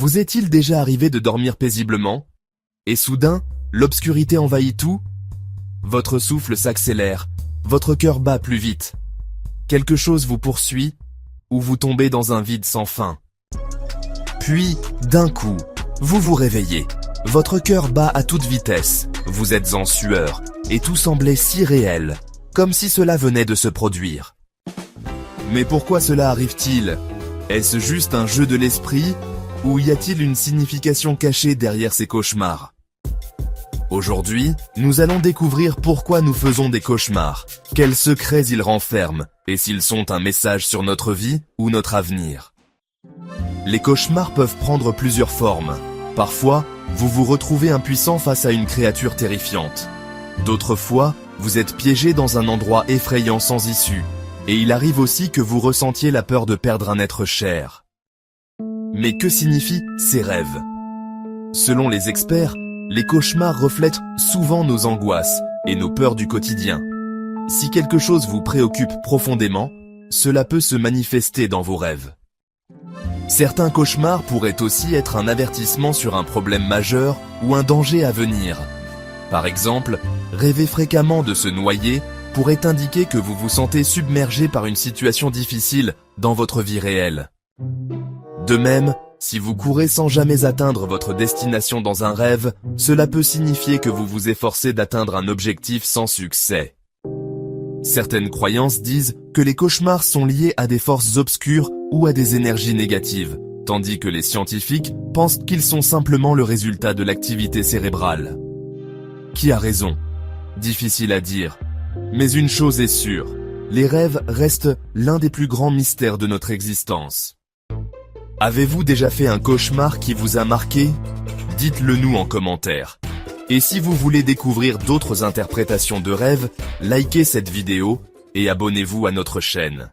Vous est-il déjà arrivé de dormir paisiblement? Et soudain, l'obscurité envahit tout? Votre souffle s'accélère, votre cœur bat plus vite. Quelque chose vous poursuit, ou vous tombez dans un vide sans fin. Puis, d'un coup, vous vous réveillez. Votre cœur bat à toute vitesse, vous êtes en sueur, et tout semblait si réel, comme si cela venait de se produire. Mais pourquoi cela arrive-t-il? Est-ce juste un jeu de l'esprit, ou y a-t-il une signification cachée derrière ces cauchemars? Aujourd'hui, nous allons découvrir pourquoi nous faisons des cauchemars, quels secrets ils renferment, et s'ils sont un message sur notre vie ou notre avenir. Les cauchemars peuvent prendre plusieurs formes. Parfois, vous vous retrouvez impuissant face à une créature terrifiante. D'autres fois, vous êtes piégé dans un endroit effrayant sans issue. Et il arrive aussi que vous ressentiez la peur de perdre un être cher. Mais que signifient ces rêves? Selon les experts, les cauchemars reflètent souvent nos angoisses et nos peurs du quotidien. Si quelque chose vous préoccupe profondément, cela peut se manifester dans vos rêves. Certains cauchemars pourraient aussi être un avertissement sur un problème majeur ou un danger à venir. Par exemple, rêver fréquemment de se noyer pourrait indiquer que vous vous sentez submergé par une situation difficile dans votre vie réelle. De même, si vous courez sans jamais atteindre votre destination dans un rêve, cela peut signifier que vous vous efforcez d'atteindre un objectif sans succès. Certaines croyances disent que les cauchemars sont liés à des forces obscures ou à des énergies négatives, tandis que les scientifiques pensent qu'ils sont simplement le résultat de l'activité cérébrale. Qui a raison? Difficile à dire. Mais une chose est sûre, les rêves restent l'un des plus grands mystères de notre existence. Avez-vous déjà fait un cauchemar qui vous a marqué? Dites-le nous en commentaire. Et si vous voulez découvrir d'autres interprétations de rêves, likez cette vidéo et abonnez-vous à notre chaîne.